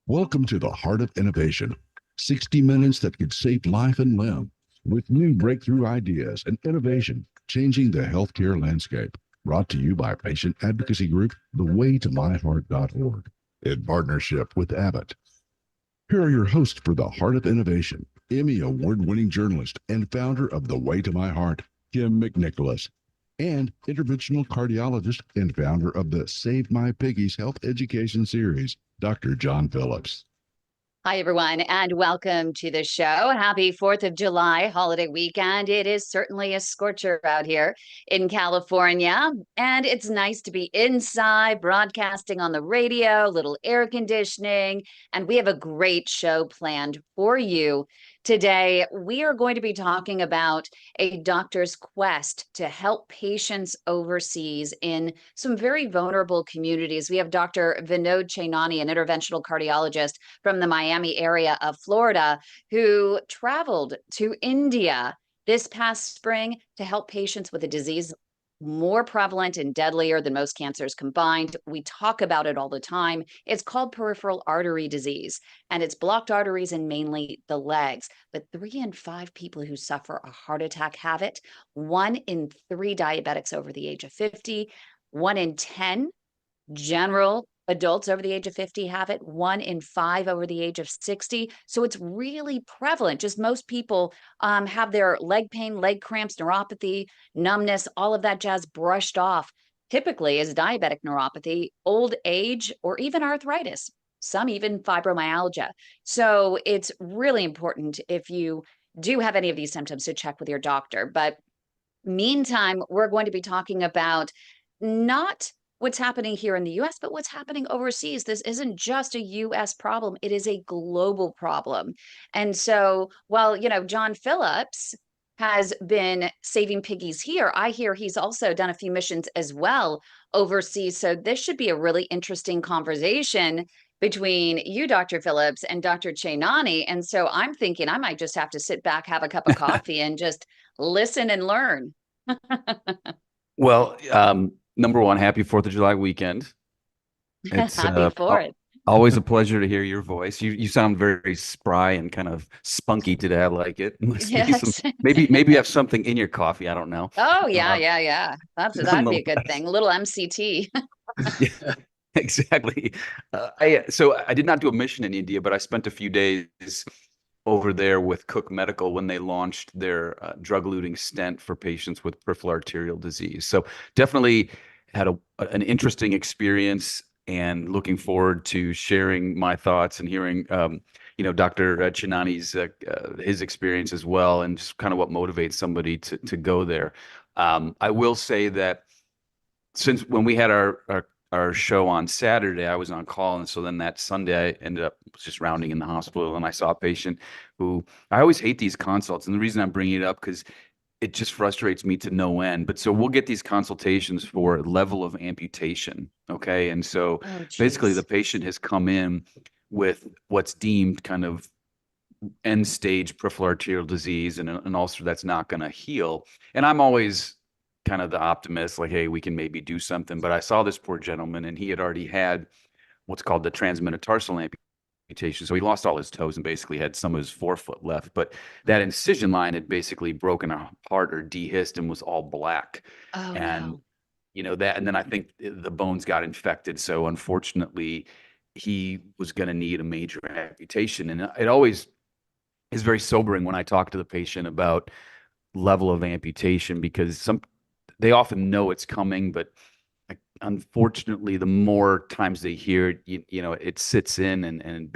Welcome to the Heart of Innovation, 60 minutes that could save life and limb, with new breakthrough ideas and innovation changing the healthcare landscape. Brought to you by patient advocacy group thewaytomyheart.org in partnership with Abbott. Here are your hosts for the Heart of Innovation, Emmy award-winning journalist and founder of The Way to My Heart, Kim McNicholas, and interventional cardiologist and founder of the Save My Piggies Health Education Series, Dr. John Phillips. Hi, everyone, and welcome to the show. Happy 4th of July holiday weekend. It is certainly a scorcher out here in California, and it's nice to be inside, broadcasting on the radio, little air conditioning, and we have a great show planned for you. Today, we are going to be talking about a doctor's quest to help patients overseas in some very vulnerable communities. We have Dr. Vinod Chainani, an interventional cardiologist from the Miami area of Florida, who traveled to India this past spring to help patients with a disease more prevalent and deadlier than most cancers combined. We talk about it all the time. It's called peripheral artery disease, and it's blocked arteries in mainly the legs. But 3 in 5 people who suffer a heart attack have it. 1 in 3 diabetics over the age of 50. 1 in 10 general adults over the age of 50 have it. 1 in 5 over the age of 60. So it's really prevalent. Just most people have their leg pain, leg cramps, neuropathy, numbness, all of that jazz brushed off, typically as diabetic neuropathy, old age, or even arthritis, some even fibromyalgia. So it's really important if you do have any of these symptoms to check with your doctor. But meantime, we're going to be talking about not what's happening here in the US, but what's happening overseas. This isn't just a US problem, it is a global problem. And so while, John Phillips has been saving piggies here, I hear he's also done a few missions as well overseas. So this should be a really interesting conversation between you, Dr. Phillips, and Dr. Chainani. And so I'm thinking I might just have to sit back, have a cup of coffee, and just listen and learn. Well, number one, happy 4th of July weekend. It's Happy for it. always a pleasure to hear your voice. You sound very spry and kind of spunky today. I like it. Yes. Maybe you have something in your coffee. I don't know. Oh, yeah. That'd be a good thing. A little MCT. Yeah, exactly. So I did not do a mission in India, but I spent a few days over there with Cook Medical when they launched their drug-eluting stent for patients with peripheral arterial disease. So definitely had an interesting experience, and looking forward to sharing my thoughts and hearing, Dr. Chainani's his experience as well, and just kind of what motivates somebody to go there. I will say that since when we had our show on Saturday, I was on call. And so then that Sunday, I ended up just rounding in the hospital, and I saw a patient who, I always hate these consults. And the reason I'm bringing it up, because it just frustrates me to no end. But so we'll get these consultations for level of amputation. Okay. And so basically the patient has come in with what's deemed kind of end stage peripheral arterial disease and an ulcer that's not going to heal. And I'm always kind of the optimist, like, hey, we can maybe do something. But I saw this poor gentleman, and he had already had what's called the transmetatarsal amputation. So he lost all his toes and basically had some of his forefoot left. But that incision line had basically broken apart or dehisced and was all black. Oh, and no. that, and then I think the bones got infected. So unfortunately, he was going to need a major amputation. And it always is very sobering when I talk to the patient about level of amputation, because they often know it's coming, but unfortunately, the more times they hear it, it sits in, and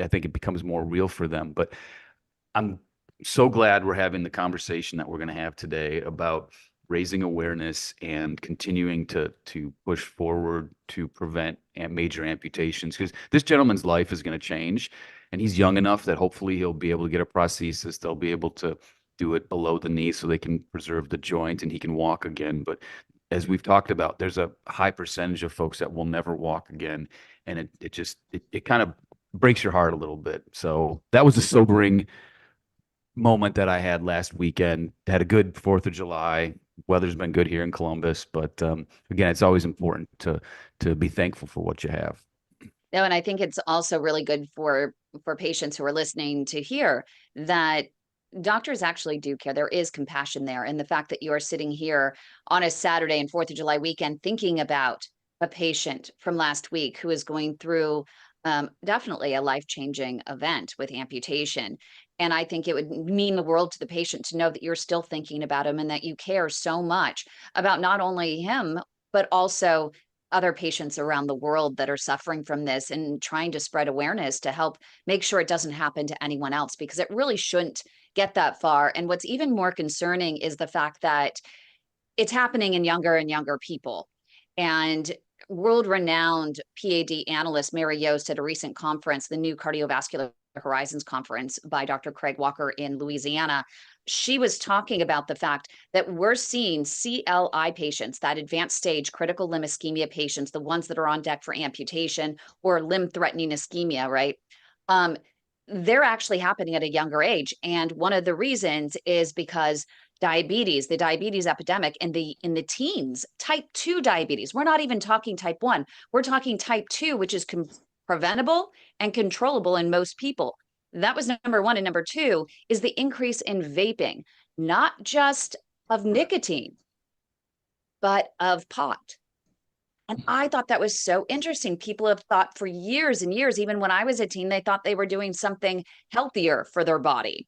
I think it becomes more real for them. But I'm so glad we're having the conversation that we're going to have today about raising awareness and continuing to push forward to prevent major amputations, because this gentleman's life is going to change, and he's young enough that hopefully he'll be able to get a prosthesis. They'll be able to do it below the knee so they can preserve the joint and he can walk again. But as we've talked about, there's a high percentage of folks that will never walk again. And it kind of breaks your heart a little bit. So that was a sobering moment that I had last weekend. Had a good 4th of July. Weather's been good here in Columbus, but again, it's always important to be thankful for what you have. No, and I think it's also really good for patients who are listening to hear that doctors actually do care. There is compassion there. And the fact that you are sitting here on a Saturday and 4th of July weekend thinking about a patient from last week who is going through definitely a life-changing event with amputation. And I think it would mean the world to the patient to know that you're still thinking about him and that you care so much about not only him, but also other patients around the world that are suffering from this, and trying to spread awareness to help make sure it doesn't happen to anyone else, because it really shouldn't get that far. And what's even more concerning is the fact that it's happening in younger and younger people. And world-renowned PAD analyst Mary Yost at a recent conference, the New Cardiovascular Horizons Conference by Dr. Craig Walker in Louisiana, she was talking about the fact that we're seeing CLI patients, that advanced stage critical limb ischemia patients, the ones that are on deck for amputation or limb-threatening ischemia, right? They're actually happening at a younger age. And one of the reasons is because diabetes, the diabetes epidemic in the teens, type 2 diabetes. We're not even talking type 1. We're talking type 2, which is preventable and controllable in most people. That was number one. And number two is the increase in vaping, not just of nicotine, but of pot. And I thought that was so interesting. People have thought for years and years, even when I was a teen, they thought they were doing something healthier for their body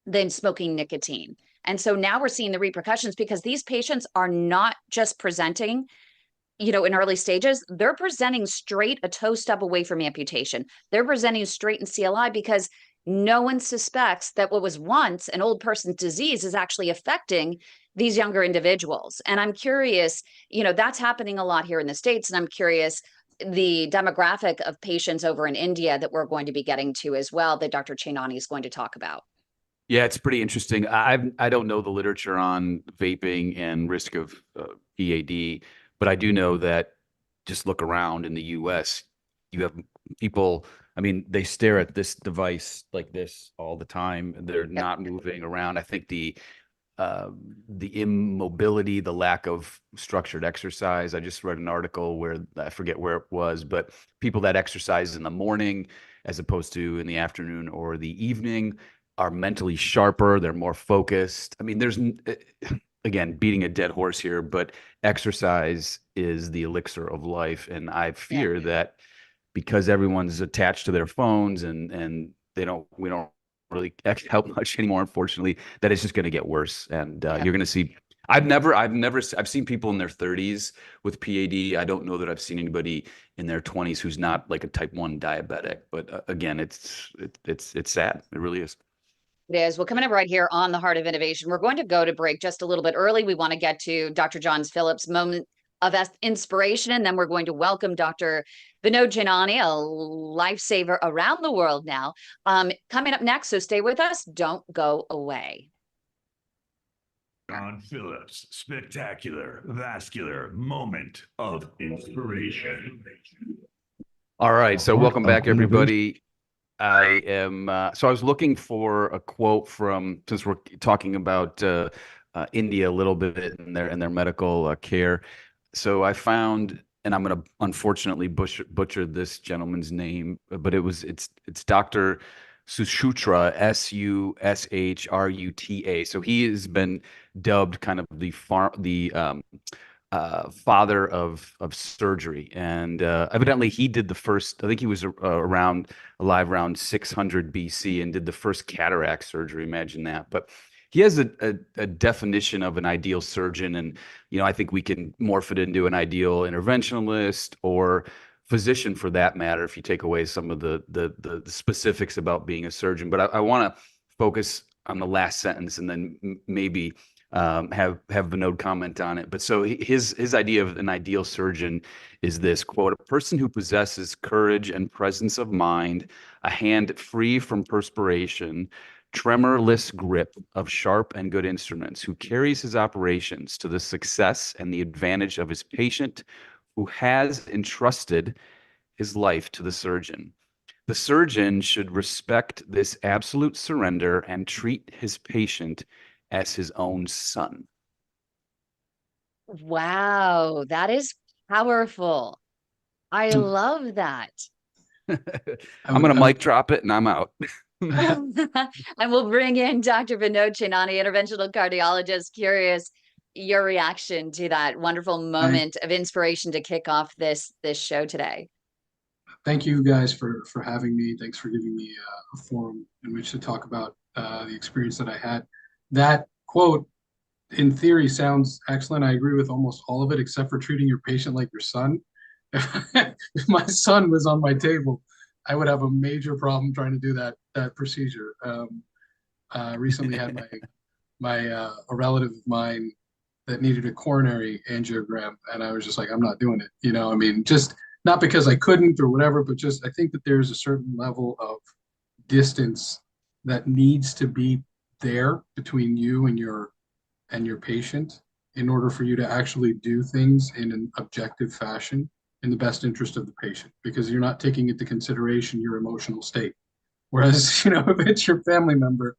than smoking nicotine. And so now we're seeing the repercussions, because these patients are not just presenting, in early stages. They're presenting straight a toe stub away from amputation. They're presenting straight in CLI because no one suspects that what was once an old person's disease is actually affecting these younger individuals. And I'm curious, that's happening a lot here in the States. And I'm curious the demographic of patients over in India that we're going to be getting to as well, that Dr. Chainani is going to talk about. Yeah, it's pretty interesting. I don't know the literature on vaping and risk of PAD, but I do know that just look around in the U.S., you have people, I mean, they stare at this device like this all the time. They're not moving around. I think the immobility, the lack of structured exercise. I just read an article where I forget where it was, but people that exercise in the morning as opposed to in the afternoon or the evening are mentally sharper. They're more focused. I mean, there's, again, beating a dead horse here, but exercise is the elixir of life. And I fear that because everyone's attached to their phones and we don't really help much anymore, unfortunately, that it's just going to get worse. And you're going to see, I've seen people in their 30s with PAD. I don't know that I've seen anybody in their 20s who's not like a type 1 diabetic. But again, it's sad. It really is. It is. Well, coming up right here on the Heart of Innovation, we're going to go to break just a little bit early. We want to get to Dr. John Phillips' moment of inspiration, and then we're going to welcome Dr. Vinod Chainani, a lifesaver around the world now, coming up next. So stay with us. Don't go away. John Phillips' spectacular vascular moment of inspiration. All right. So welcome back, everybody. I was looking for a quote from, since we're talking about India a little bit in their medical care. So I found, and I'm going to unfortunately butcher this gentleman's name, but it's Dr. Sushruta, Sushruta. So he has been dubbed kind of the father of surgery, and evidently he did the first. I think he was alive around 600 BC and did the first cataract surgery. Imagine that. But he has a definition of an ideal surgeon, and I think we can morph it into an ideal interventionalist or physician for that matter, if you take away some of the specifics about being a surgeon. But I want to focus on the last sentence and then maybe have Vinod comment on it. But so his idea of an ideal surgeon is this quote: a person who possesses courage and presence of mind, a hand free from perspiration, tremorless grip of sharp and good instruments, who carries his operations to the success and the advantage of his patient, who has entrusted his life to the surgeon. The surgeon should respect this absolute surrender and treat his patient as his own son. Wow, that is powerful. I love that. I'm going to mic drop it and I'm out. And we'll bring in Dr. Vinod Chainani, interventional cardiologist. Curious your reaction to that wonderful moment of inspiration to kick off this show today. Thank you guys for having me. Thanks for giving me a forum in which to talk about the experience that I had. That quote, in theory, sounds excellent. I agree with almost all of it, except for treating your patient like your son. If my son was on my table, I would have a major problem trying to do that procedure. Recently had a relative of mine that needed a coronary angiogram, and I was just like, I'm not doing it. I mean, just not because I couldn't or whatever, but just I think that there's a certain level of distance that needs to be there between you and your patient in order for you to actually do things in an objective fashion in the best interest of the patient, because you're not taking into consideration your emotional state. Whereas, if it's your family member,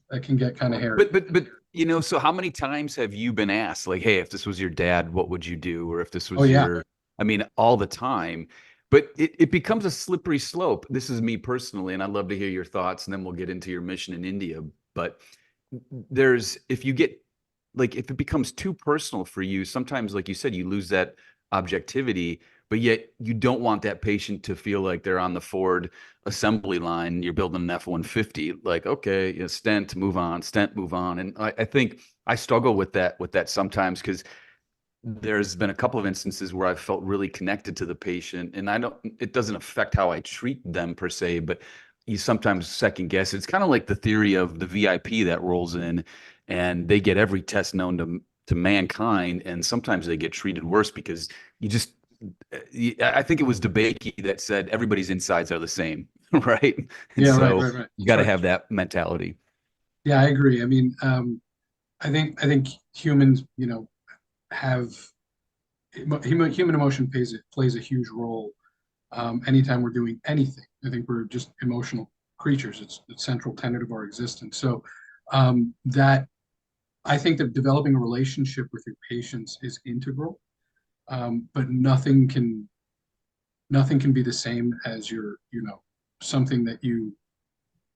that can get kind of hairy. But so how many times have you been asked, like, hey, if this was your dad, what would you do? Or if this was I mean, all the time. But it becomes a slippery slope. This is me personally, and I'd love to hear your thoughts, and then we'll get into your mission in India. But if it becomes too personal for you, sometimes, like you said, you lose that objectivity, but yet you don't want that patient to feel like they're on the Ford assembly line. You're building an F-150, like, okay, stent, move on, stent, move on. And I think I struggle with that sometimes, because there's been a couple of instances where I've felt really connected to the patient, and it doesn't affect how I treat them per se, but you sometimes second guess. It's kind of like the theory of the VIP that rolls in and they get every test known to mankind, and sometimes they get treated worse because I think it was DeBakey that said everybody's insides are the same, right? And right. You got to have that mentality. Yeah, I agree. I mean, I think humans, have human emotion plays a huge role anytime we're doing anything. I think we're just emotional creatures. It's the central tenet of our existence. So that I think that developing a relationship with your patients is integral, but nothing can be the same as something that you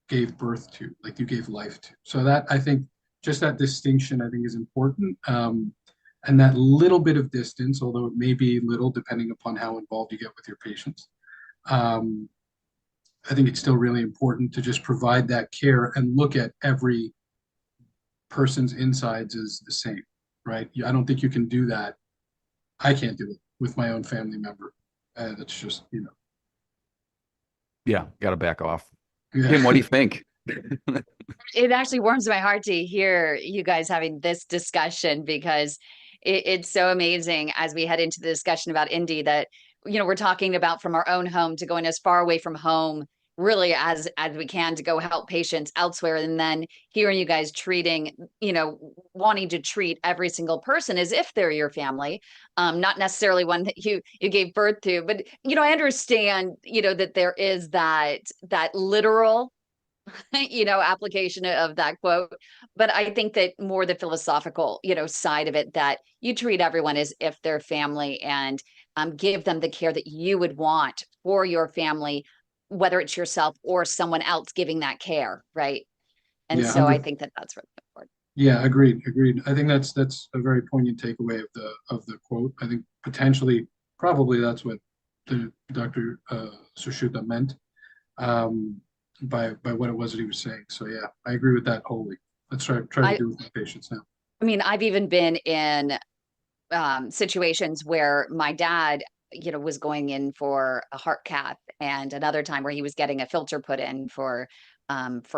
gave birth to, like you gave life to. So that, I think, just that distinction, I think, is important. And that little bit of distance, although it may be little depending upon how involved you get with your patients, I think it's still really important to just provide that care and look at every person's insides as the same, right? I don't think you can do that. I can't do it with my own family member. That's just, Yeah, got to back off. Yeah. Kim, what do you think? It actually warms my heart to hear you guys having this discussion, because it's so amazing as we head into the discussion about Indy that, we're talking about from our own home to going as far away from home really as we can to go help patients elsewhere. And then hearing you guys treating, wanting to treat every single person as if they're your family, not necessarily one that you gave birth to, but, I understand, that there is that literal application of that quote. But I think that more the philosophical, side of it, that you treat everyone as if they're family, and give them the care that you would want for your family, whether it's yourself or someone else giving that care. Right. And so I think that that's really important. Yeah, agreed. I think that's a very poignant takeaway of the quote. I think probably that's what the Dr. Sushuta meant. By what it was that he was saying. So yeah, I agree with that wholly. Let's try to do with my patients now. I mean, I've even been in situations where my dad, was going in for a heart cath, and another time where he was getting a filter put in for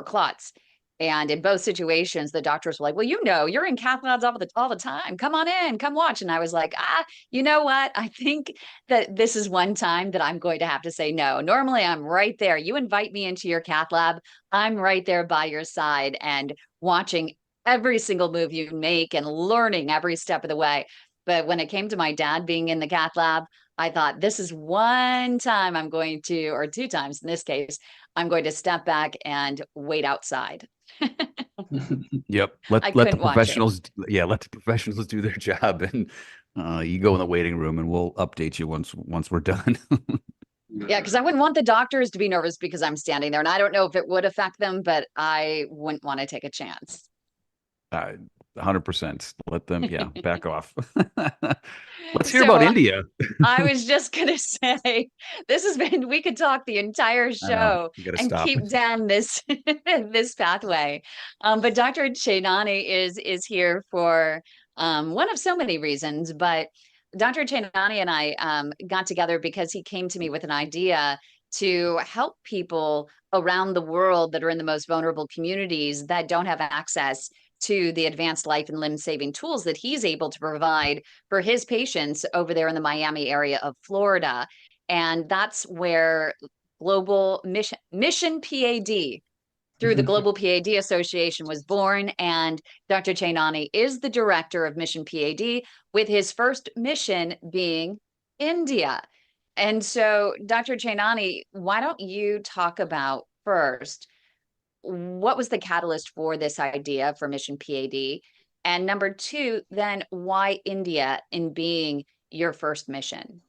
clots. And in both situations, the doctors were like, well, you're in cath labs all the time. Come on in, come watch. And I was like, you know what? I think that this is one time that I'm going to have to say no. Normally, I'm right there. You invite me into your cath lab, I'm right there by your side and watching every single move you make and learning every step of the way. But when it came to my dad being in the cath lab, I thought, this is one time I'm going to, or two times in this case, I'm going to step back and wait outside. Yep. Let the professionals do their job, and you go in the waiting room and we'll update you once we're done. Yeah, because I wouldn't want the doctors to be nervous because I'm standing there, and I don't know if it would affect them, but I wouldn't want to take a chance. 100%. Let them, yeah, back off. Let's hear So about India. I was just gonna say, this has been, we could talk the entire I know. show You got to and stop. keep down this this pathway. But Dr. Chainani is here for one of so many reasons. But Dr. Chainani and I got together because he came to me with an idea to help people around the world that are in the most vulnerable communities that don't have access to the advanced life and limb saving tools that he's able to provide for his patients over there in the Miami area of Florida. And that's where global Mission P.A.D. through the Global P.A.D. Association was born. And Dr. Chainani is the director of Mission P.A.D., with his first mission being India. And so, Dr. Chainani, why don't you talk about first, what was the catalyst for this idea for Mission P.A.D.? And number two, then why India in being your first mission?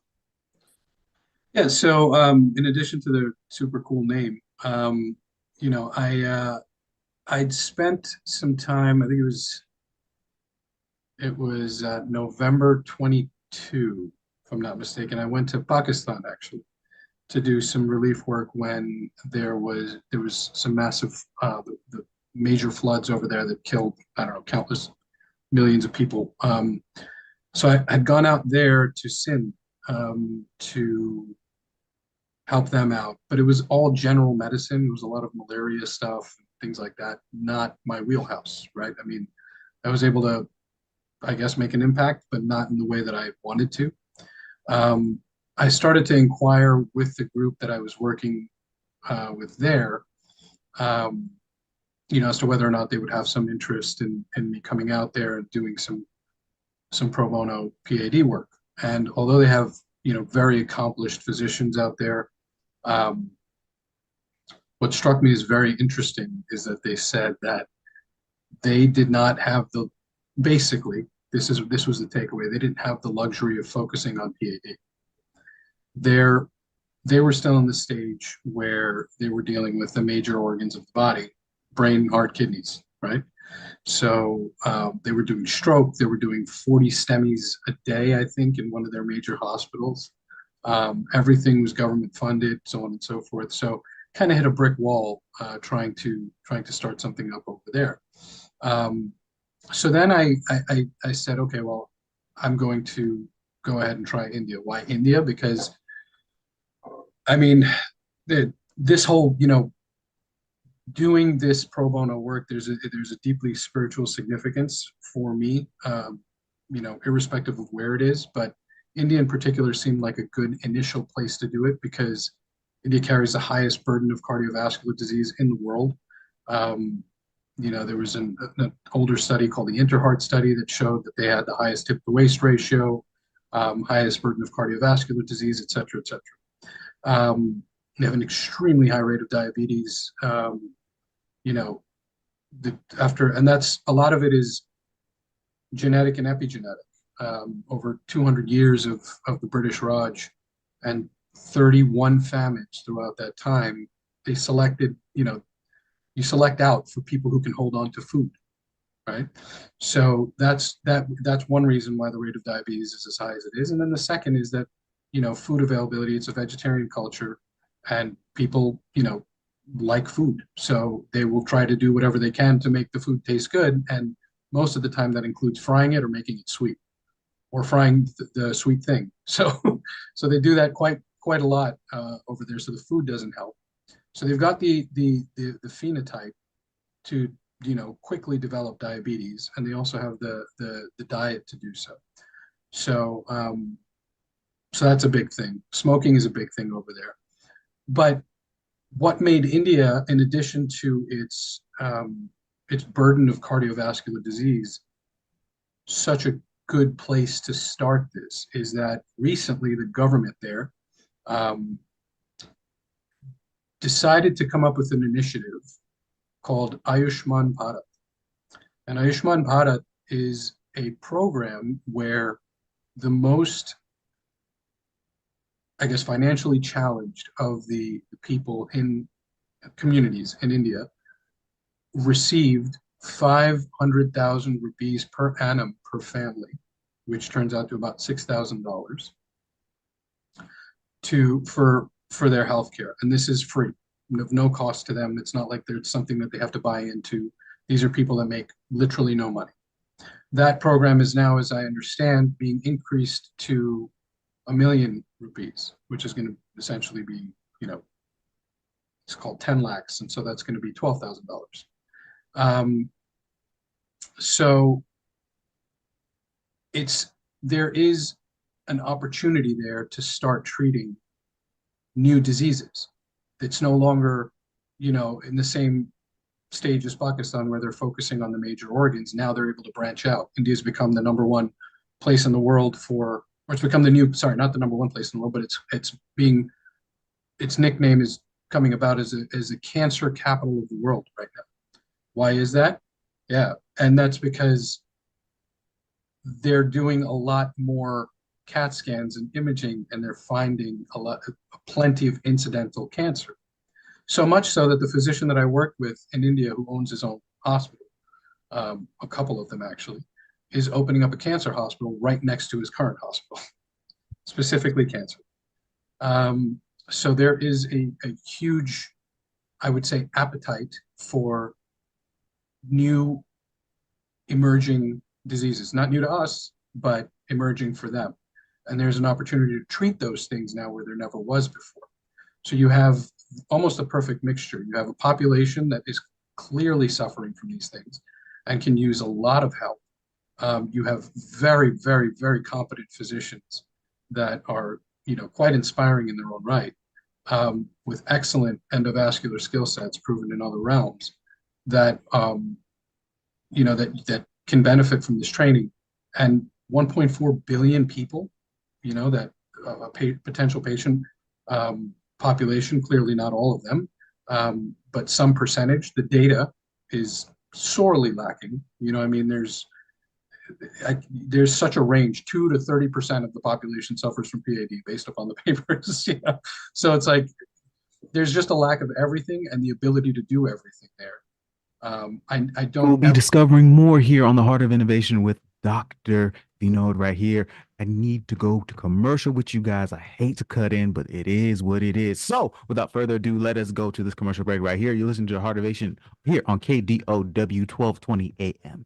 Yeah, so in addition to the super cool name, you know, I'd spent some time, I think it was November 22, if I'm not mistaken. I went to Pakistan actually to do some relief work when there was some massive the major floods over there that killed, I don't know, countless millions of people. So I had gone out there to Sindh to help them out, but it was all general medicine. It was a lot of malaria stuff, things like that. Not my wheelhouse, right? I mean, I was able to, I guess, make an impact, but not in the way that I wanted to. I started to inquire with the group that I was working with there, you know, as to whether or not they would have some interest in me coming out there and doing some pro bono PAD work. And although they have, you know, very accomplished physicians out there, what struck me as very interesting is that they said that they did not have basically, this was the takeaway, they didn't have the luxury of focusing on PAD. They were still in the stage where they were dealing with the major organs of the body, brain, heart, kidneys, right? So they were doing stroke. They were doing 40 STEMIs a day, I think, in one of their major hospitals. Everything was government funded, so on and so forth. So kind of hit a brick wall trying to start something up over there. So then I said, okay, well, I'm going to go ahead and try India. Why India? Because I mean, this whole, you know, doing this pro bono work, there's a deeply spiritual significance for me, you know, irrespective of where it is. But India in particular seemed like a good initial place to do it because India carries the highest burden of cardiovascular disease in the world. You know, there was an older study called the Interheart study that showed that they had the highest hip to waist ratio, highest burden of cardiovascular disease, et cetera, et cetera. They have an extremely high rate of diabetes. You know, and that's a lot of it is genetic and epigenetic. Over 200 years of the British Raj and 31 famines throughout that time, they selected, you know, you select out for people who can hold on to food, right? So that's one reason why the rate of diabetes is as high as it is. And then the second is that, you know, food availability, it's a vegetarian culture and people, you know, like food. So they will try to do whatever they can to make the food taste good. And most of the time that includes frying it or making it sweet or frying the sweet thing. So they do that quite a lot over there. So the food doesn't help. So they've got the phenotype to, you know, quickly develop diabetes, and they also have the diet to do so. So so that's a big thing. Smoking is a big thing over there. But what made India, in addition to its burden of cardiovascular disease, such a good place to start this is that recently the government there decided to come up with an initiative called Ayushman Bharat. And Ayushman Bharat is a program where the most I guess, financially challenged of the people in communities in India received 500,000 rupees per annum per family, which turns out to about $6,000 for their health care. And this is free, of no cost to them. It's not like there's something that they have to buy into. These are people that make literally no money. That program is now, as I understand, being increased to 1 million rupees, which is going to essentially be, it's called 10 lakhs. And so that's going to be $12,000. So there is an opportunity there to start treating new diseases. It's no longer, in the same stage as Pakistan where they're focusing on the major organs. Now they're able to branch out. India's become the #1 place in the world or it's become the new, sorry, not the #1 place in the world, but its nickname is coming about as a cancer capital of the world right now. Why is that? Yeah, and that's because they're doing a lot more CAT scans and imaging, and they're finding plenty of incidental cancer. So much so that the physician that I worked with in India, who owns his own hospital, a couple of them actually, is opening up a cancer hospital right next to his current hospital, specifically cancer. So there is a huge, I would say, appetite for new emerging diseases, not new to us, but emerging for them. And there's an opportunity to treat those things now where there never was before. So you have almost a perfect mixture. You have a population that is clearly suffering from these things and can use a lot of help. You have very, very, very competent physicians that are, quite inspiring in their own right, with excellent endovascular skill sets proven in other realms that, that can benefit from this training. And 1.4 billion people, that potential patient population, clearly not all of them, but some percentage. The data is sorely lacking. There's such a range. 2 to 30% of the population suffers from PAD based upon the papers. So it's like there's just a lack of everything and the ability to do everything there. I don't. We'll be discovering more here on the Heart of Innovation with Dr. Vinod right here. I need to go to commercial with you guys. I hate to cut in, but it is what it is. So without further ado, let us go to this commercial break right here. You listen to Heart of Innovation here on KDOW 1220 AM.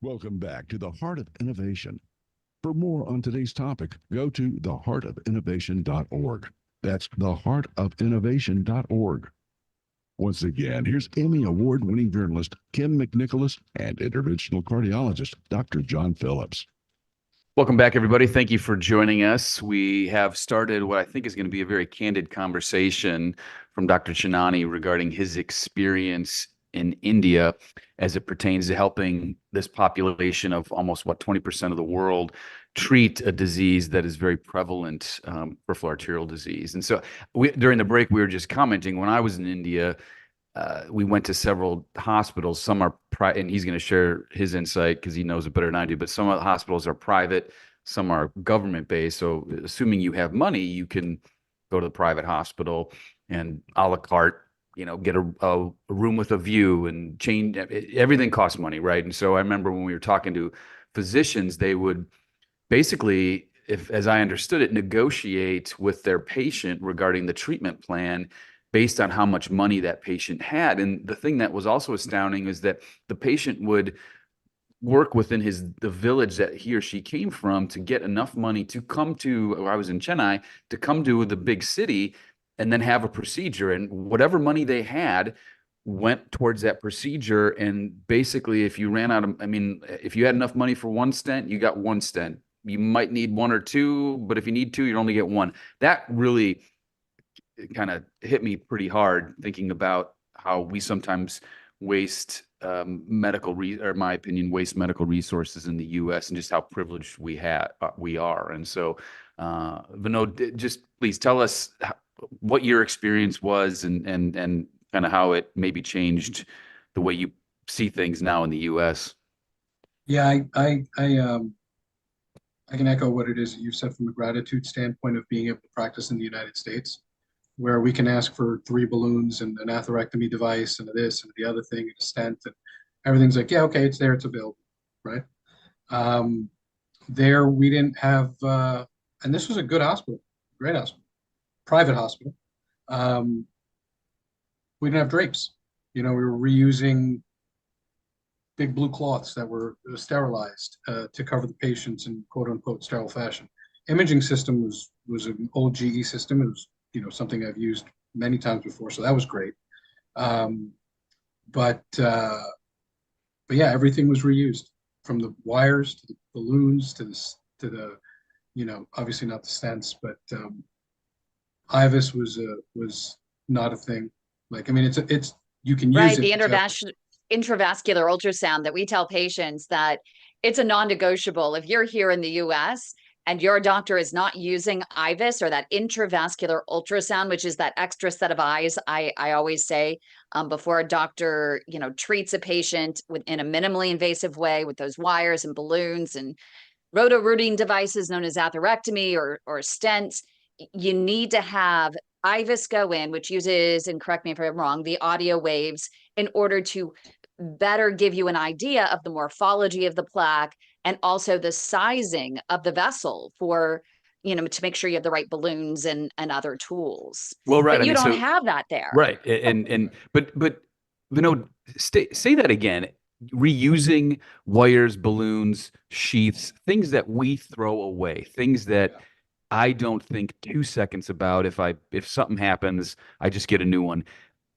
Welcome back to the Heart of Innovation. For more on today's topic, go to theheartofinnovation.org. That's theheartofinnovation.org. Once again, here's Emmy Award-winning journalist Kim McNicholas and interventional cardiologist Dr. John Phillips. Welcome back, everybody. Thank you for joining us. We have started what I think is going to be a very candid conversation from Dr. Chainani regarding his experience in India as it pertains to helping this population of almost, 20% of the world treat a disease that is very prevalent, peripheral arterial disease. And so during the break, we were just commenting, when I was in India, we went to several hospitals. Some are private, and he's going to share his insight because he knows it better than I do, but some of the hospitals are private, some are government-based. So assuming you have money, you can go to the private hospital and a la carte, get a room with a view and change. Everything costs money, right? And so I remember when we were talking to physicians, they would basically, as I understood it, negotiate with their patient regarding the treatment plan based on how much money that patient had. And the thing that was also astounding is that the patient would work within the village that he or she came from to get enough money to come to, I was in Chennai, to come to the big city and then have a procedure. And whatever money they had went towards that procedure. And basically, if you ran out of, if you had enough money for one stent, you got one stent. You might need one or two, but if you need two, you only get one. That really kind of hit me pretty hard, thinking about how we sometimes waste in my opinion, waste medical resources in the U.S. and just how privileged we are. And so, Vinod, just please tell us what your experience was and kind of how it maybe changed the way you see things now in the U.S. Yeah, I I can echo what it is that you said from a gratitude standpoint of being able to practice in the United States, where we can ask for 3 balloons and an atherectomy device and this and the other thing and a stent, and everything's like, yeah, okay, it's there, it's available, right? There we didn't have, and this was a good hospital, great hospital, private hospital. We didn't have drapes. We were reusing big blue cloths that were sterilized to cover the patients in quote unquote sterile fashion. Imaging system was an old GE system. It was something I've used many times before, so that was great. But yeah, everything was reused, from the wires to the balloons to the obviously not the stents, but IVUS was not a thing. Like, I mean, it's you can use right, it. the intravascular ultrasound that we tell patients that it's a non-negotiable. If you're here in the US and your doctor is not using IVUS or that intravascular ultrasound, which is that extra set of eyes, I always say before a doctor, treats a patient in a minimally invasive way with those wires and balloons and roto-rooting devices known as atherectomy or stents, you need to have IVUS go in, which uses, and correct me if I'm wrong, the audio waves in order to better give you an idea of the morphology of the plaque and also the sizing of the vessel for, to make sure you have the right balloons and other tools. Well, right. But you don't have that there. Right. But Vinod, say that again. Reusing wires, balloons, sheaths, things that we throw away, things that I don't think 2 seconds about. If something happens, I just get a new one.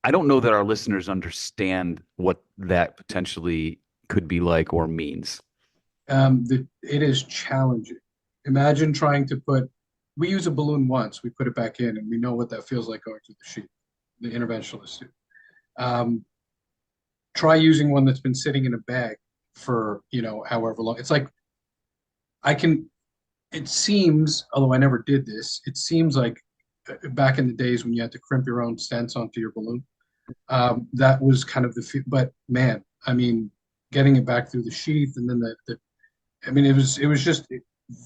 I don't know that our listeners understand what that potentially could be like or means. It is challenging. Imagine trying to we use a balloon once, we put it back in, and we know what that feels like going through the sheath, the interventionalists do. Try using one that's been sitting in a bag for, however long. It's like, it seems, although I never did this, it seems like back in the days when you had to crimp your own stents onto your balloon, that was kind of but man, I mean, getting it back through the sheath and then it was just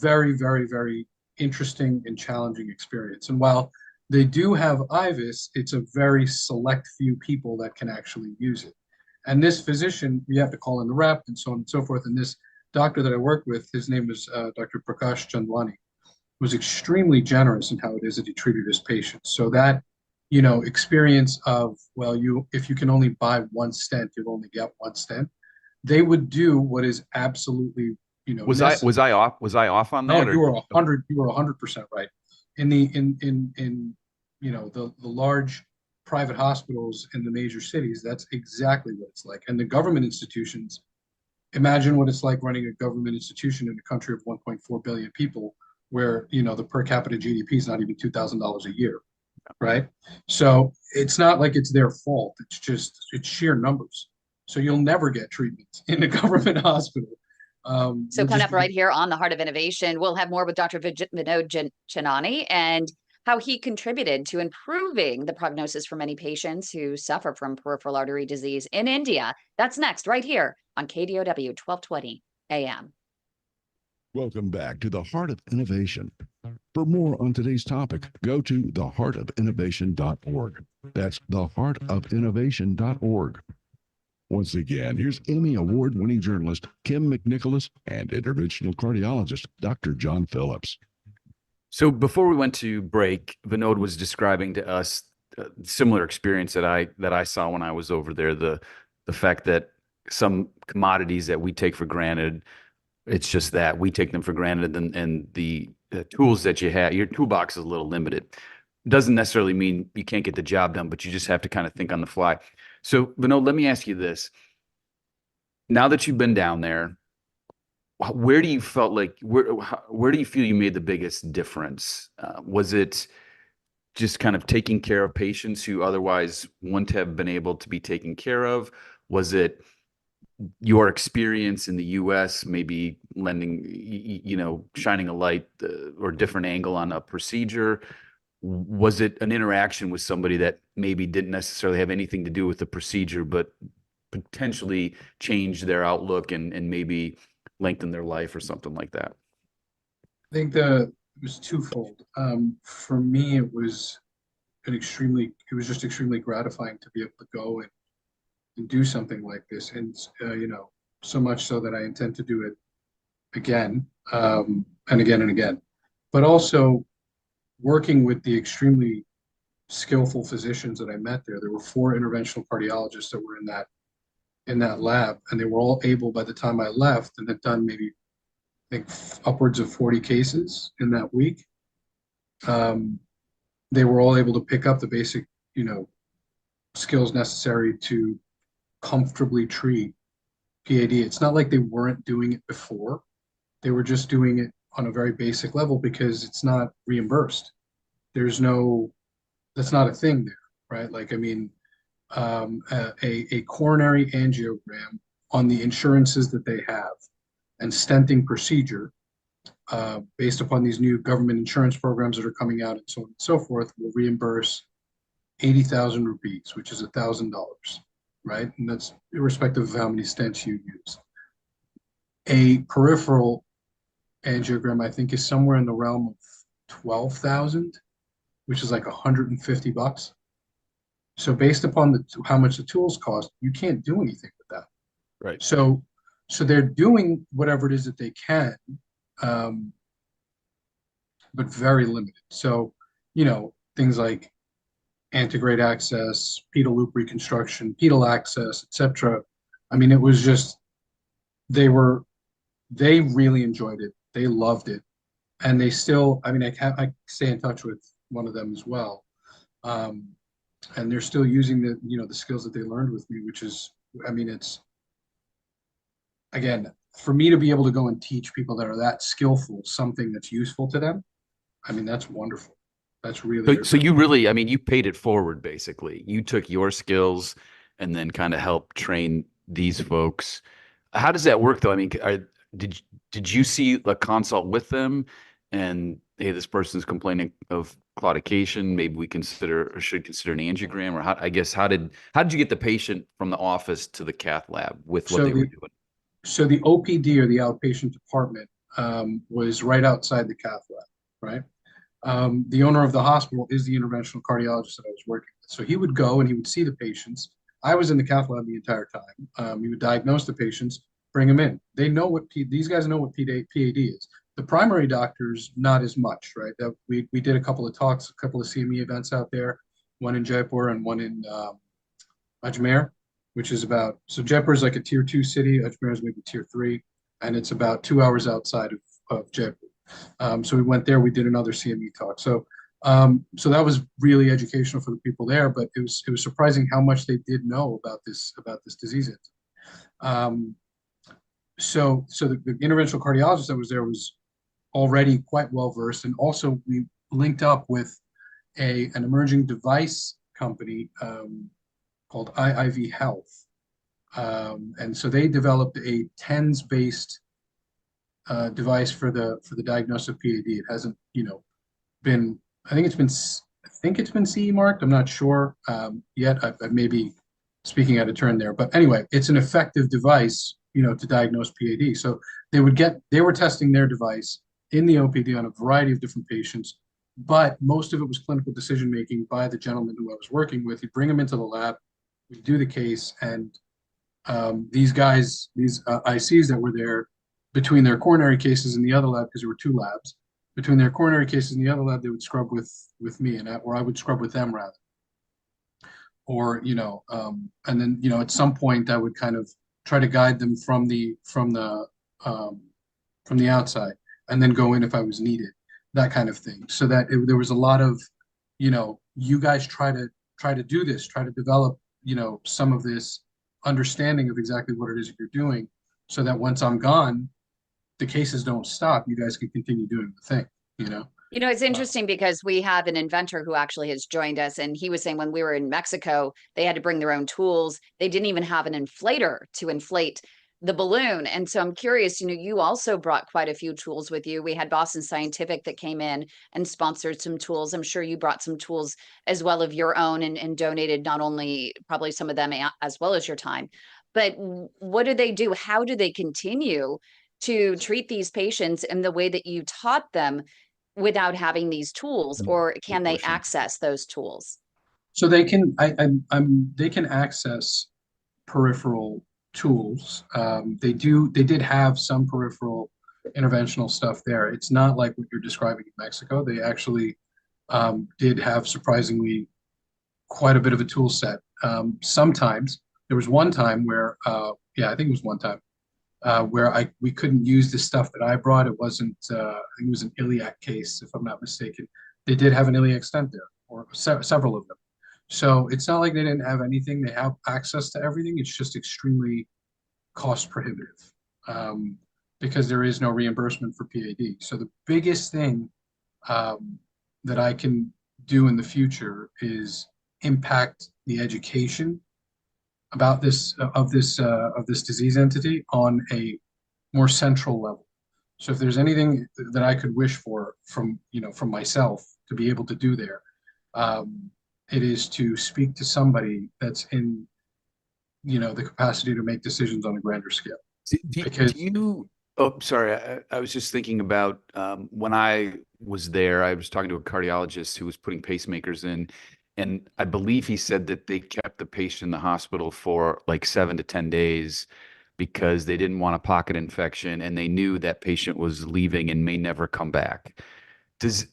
very, very, very interesting and challenging experience. And while they do have IVUS, it's a very select few people that can actually use it. And this physician, you have to call in the rep and so on and so forth. And this doctor that I worked with, his name was Dr. Prakash Chandwani, was extremely generous in how it is that he treated his patients. So that, experience of, well, if you can only buy one stent, you'll only get one stent. They would do what is absolutely, was I off on that? No, you were 100% right. In the large private hospitals in the major cities, that's exactly what it's like. And the government institutions, imagine what it's like running a government institution in a country of 1.4 billion people, where the per capita GDP is not even $2,000 a year, right? So it's not like it's their fault. It's sheer numbers. So you'll never get treatment in a government hospital. So coming up right here on the Heart of Innovation, we'll have more with Dr. Vinod Chainani and how he contributed to improving the prognosis for many patients who suffer from peripheral artery disease in India. That's next, right here on KDOW 1220 AM. Welcome back to the Heart of Innovation. For more on today's topic, go to theheartofinnovation.org. That's theheartofinnovation.org. Once again, here's Emmy Award-winning journalist Kim McNicholas and interventional cardiologist Dr. John Phillips. So before we went to break, Vinod was describing to us a similar experience that I saw when I was over there. The fact that some commodities that we take for granted, it's just that we take them for granted, and the tools that you have, your toolbox is a little limited. Doesn't necessarily mean you can't get the job done, but you just have to kind of think on the fly. So Vinod, let me ask you this. Now that you've been down there, where do you feel you made the biggest difference? Was it just kind of taking care of patients who otherwise wouldn't have been able to be taken care of? Was it your experience in the U.S. maybe shining a light or different angle on a procedure? Was it an interaction with somebody that maybe didn't necessarily have anything to do with the procedure, but potentially changed their outlook and maybe lengthen their life or something like that? I think it was twofold. For me, it was just extremely gratifying to be able to go and do something like this. And, so much so that I intend to do it again, and again and again. But also working with the extremely skillful physicians that I met there. There were 4 interventional cardiologists that were in that lab, and they were all able by the time I left and had done maybe I think upwards of 40 cases in that week. They were all able to pick up the basic, skills necessary to comfortably treat PAD. It's not like they weren't doing it before. They were just doing it on a very basic level because it's not reimbursed. That's not a thing there, right? Like, I mean, a coronary angiogram on the insurances that they have and stenting procedure, based upon these new government insurance programs that are coming out and so on and so forth, will reimburse 80,000 rupees, which is $1,000, right? And that's irrespective of how many stents you use. A peripheral angiogram, I think, is somewhere in the realm of 12,000, which is like $150. So based upon how much the tools cost, you can't do anything with that. Right. So they're doing whatever it is that they can, but very limited. So, things like antegrade access, pedal loop reconstruction, pedal access, etc. I mean, it was just, they really enjoyed it. They loved it. And they still, I mean, I stay in touch with one of them as well. And they're still using the skills that they learned with me, which is, I mean, it's, again, for me to be able to go and teach people that are that skillful something that's useful to them, I mean, that's wonderful. That's really so you really, I mean, you paid it forward, basically. You took your skills and then kind of helped train these folks. How does that work, though? I mean, did you see a consult with them and, hey, this person's complaining of claudication, maybe we should consider an angiogram? Or how did you get the patient from the office to the cath lab with what they were doing? So the OPD, or the outpatient department, was right outside the cath lab, right? The owner of the hospital is the interventional cardiologist that I was working with. So he would go and he would see the patients. I was in the cath lab the entire time. He would diagnose the patients, bring them in. They know these guys know what PAD is. The primary doctors, not as much, right? That we did a couple of talks, a couple of CME events out there, one in Jaipur and one in Ajmer, which is so Jaipur is like a tier 2 city. Ajmer is maybe tier 3, and it's about 2 hours outside of Jaipur. So we went there, we did another CME talk. So that was really educational for the people there, but it was surprising how much they did know about this disease. So the interventional cardiologist that was there was already quite well versed, and also we linked up with an emerging device company called IIV Health, and so they developed a TENS based device for the diagnosis of PAD. It hasn't, been. I think it's been CE marked. I'm not sure yet. I may be speaking out of turn there, but anyway, it's an effective device, to diagnose PAD. So they were testing their device in the OPD on a variety of different patients, but most of it was clinical decision making by the gentleman who I was working with. He'd bring them into the lab, we'd do the case, and these guys, these ICs that were there, between their coronary cases in the other lab, because there were 2 labs, between their coronary cases in the other lab, they would scrub with me, or I would scrub with them rather. Or, and then, at some point I would kind of try to guide them from the outside, and then go in if I was needed, that kind of thing. So that there was a lot of, you guys try to do this, try to develop, some of this understanding of exactly what it is that you're doing, so that once I'm gone, the cases don't stop. You guys can continue doing the thing, It's interesting because we have an inventor who actually has joined us, and he was saying when we were in Mexico, they had to bring their own tools. They didn't even have an inflator to inflate the balloon. And so I'm curious, you also brought quite a few tools with you. We had Boston Scientific that came in and sponsored some tools. I'm sure you brought some tools as well of your own, and donated not only probably some of them as well as your time. But what do they do? How do they continue to treat these patients in the way that you taught them without having these tools, or can they access those tools? So they can, they can access peripheral tools. They did have some peripheral interventional stuff there. It's not like what you're describing in Mexico. They actually did have surprisingly quite a bit of a tool set. Sometimes there was one time where, yeah, I think it was one time where we couldn't use the stuff that I brought. It wasn't, I think it was an iliac case, if I'm not mistaken. They did have an iliac stent there, or several of them. So it's not like they didn't have anything. They have access to everything. It's just extremely cost prohibitive because there is no reimbursement for PAD. So the biggest thing that I can do in the future is impact the education about this of this disease entity on a more central level. So if there's anything that I could wish for from myself to be able to do there, it is to speak to somebody that's in the capacity to make decisions on a grander scale. Oh, sorry. I was just thinking about when I was there, I was talking to a cardiologist who was putting pacemakers in, and I believe he said that they kept the patient in the hospital for like 7 to 10 days because they didn't want a pocket infection, and they knew that patient was leaving and may never come back. Is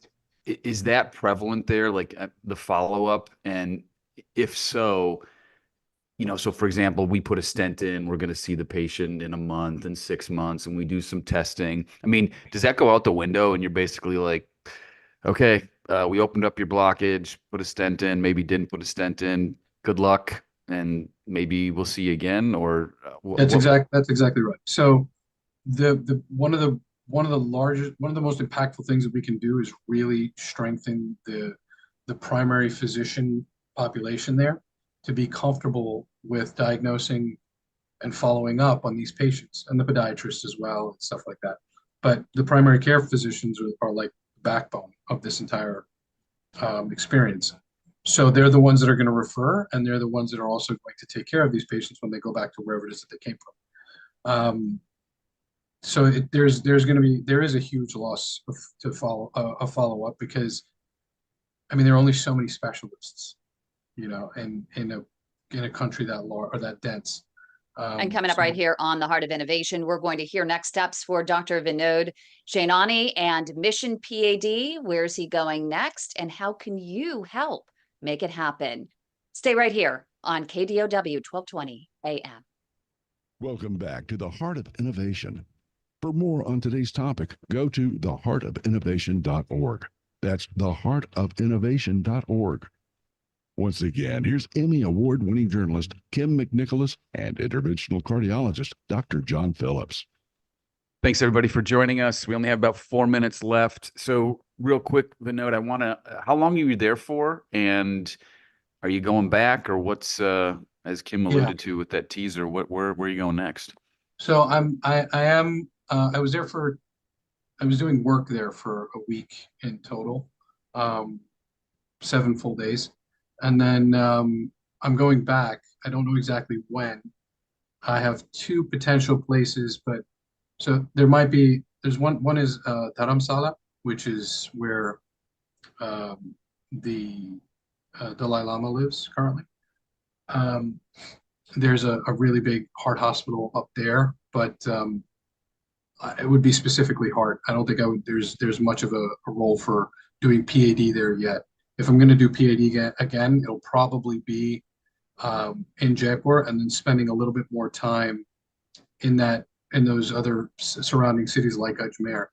that prevalent there, like the follow-up? And if so, so for example, we put a stent in, we're going to see the patient in a month and 6 months, and we do some testing. I mean, does that go out the window and you're basically like, okay, we opened up your blockage, put a stent in, maybe didn't put a stent in, good luck, and maybe we'll see you again? Or that's exactly right. So one of the most impactful things that we can do is really strengthen the primary physician population there to be comfortable with diagnosing and following up on these patients, and the podiatrists as well and stuff like that. But the primary care physicians are like the backbone of this entire experience. So they're the ones that are going to refer, and they're the ones that are also going to take care of these patients when they go back to wherever it is that they came from. So there is a huge loss to follow up, because I mean there are only so many specialists, in a country that large or that dense. And coming up right here on the Heart of Innovation, we're going to hear next steps for Dr. Vinod Chainani and Mission P.A.D. Where's he going next, and how can you help make it happen? Stay right here on KDOW 1220 AM. Welcome back to the Heart of Innovation. For more on today's topic, go to theheartofinnovation.org. That's theheartofinnovation.org. Once again, here's Emmy Award-winning journalist Kim McNicholas and interventional cardiologist Dr. John Phillips. Thanks, everybody, for joining us. We only have about 4 minutes left. So real quick, Vinod, how long are you there for? And are you going back, or what's, as Kim alluded to with that teaser, where are you going next? So I was doing work there for a week in total, 7 full days. And then I'm going back. I don't know exactly when. I have 2 potential places, but so there's one is Dharamsala, which is where the Dalai Lama lives currently. There's a really big heart hospital up there, but it would be specifically heart. I don't think there's much of a role for doing PAD there yet. If I'm going to do PAD again, it'll probably be in Jaipur, and then spending a little bit more time in those other surrounding cities like Ajmer,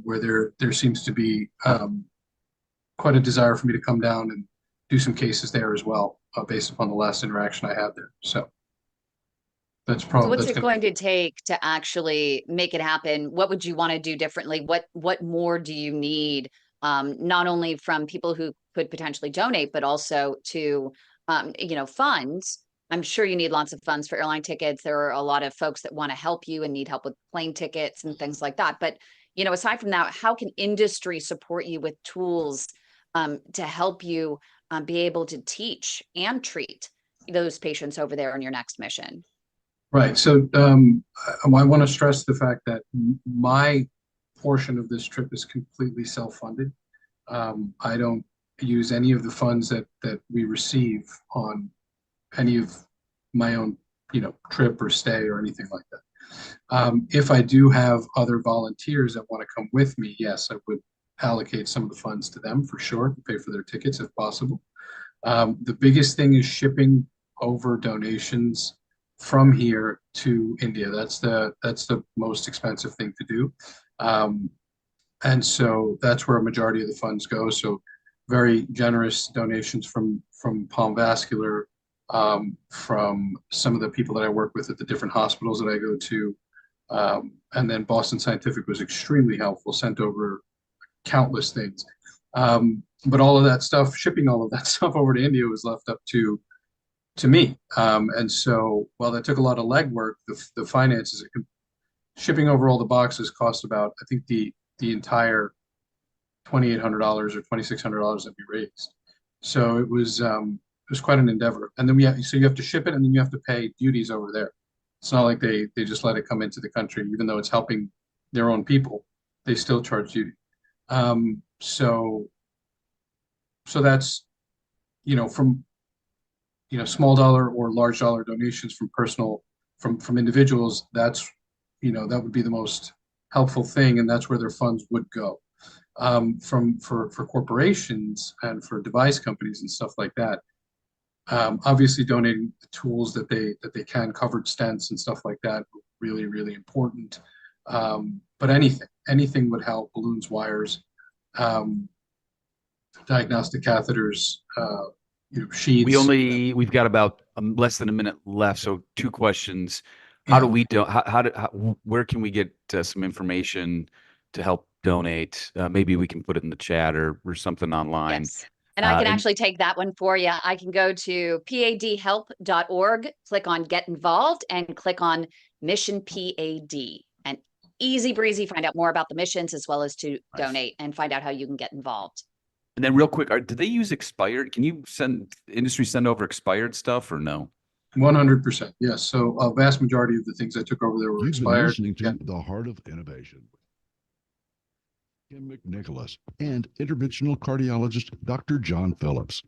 where there seems to be quite a desire for me to come down and do some cases there as well, based upon the last interaction I had there. So that's probably. So what's it going to take to actually make it happen? What would you want to do differently? What more do you need? Not only from people who could potentially donate, but also to, funds. I'm sure you need lots of funds for airline tickets. There are a lot of folks that want to help you and need help with plane tickets and things like that. But, aside from that, how can industry support you with tools to help you be able to teach and treat those patients over there in your next mission? Right. So I want to stress the fact that my portion of this trip is completely self-funded. I don't use any of the funds that we receive on any of my own, trip or stay or anything like that. If I do have other volunteers that want to come with me, yes, I would allocate some of the funds to them for sure, pay for their tickets if possible. The biggest thing is shipping over donations from here to India. That's the most expensive thing to do. And so that's where a majority of the funds go. So very generous donations from Palm Vascular, from some of the people that I work with at the different hospitals that I go to. And then Boston Scientific was extremely helpful, sent over countless things. But all of that stuff, shipping all of that stuff over to India was left up to me. And so while that took a lot of legwork, the finances, shipping over all the boxes cost about, I think the entire $2,800 or $2,600 that we raised. So it was quite an endeavor. And then so you have to ship it, and then you have to pay duties over there. It's not like they just let it come into the country, even though it's helping their own people, they still charge duty. So that's, from, small dollar or large dollar donations from individuals, that's, that would be the most helpful thing. And that's where their funds would go. For corporations and for device companies and stuff like that. Obviously donating the tools that they can, covered stents and stuff like that, really, really important. But anything would help. Balloons, wires, diagnostic catheters, sheets. We've got about less than a minute left. So 2 questions. How do we where can we get some information to help donate? Maybe we can put it in the chat or something online. Yes. And I can actually take that one for you. I can go to padhelp.org, click on Get Involved, and click on Mission P.A.D. And easy breezy, find out more about the missions as well as to donate and find out how you can get involved. And then real quick, do they use expired? Can you industry send over expired stuff or no? 100%. Yes. So a vast majority of the things I took over there were expired. You've been listening to The Heart of Innovation. Kim McNicholas and interventional cardiologist Dr. John Phillips.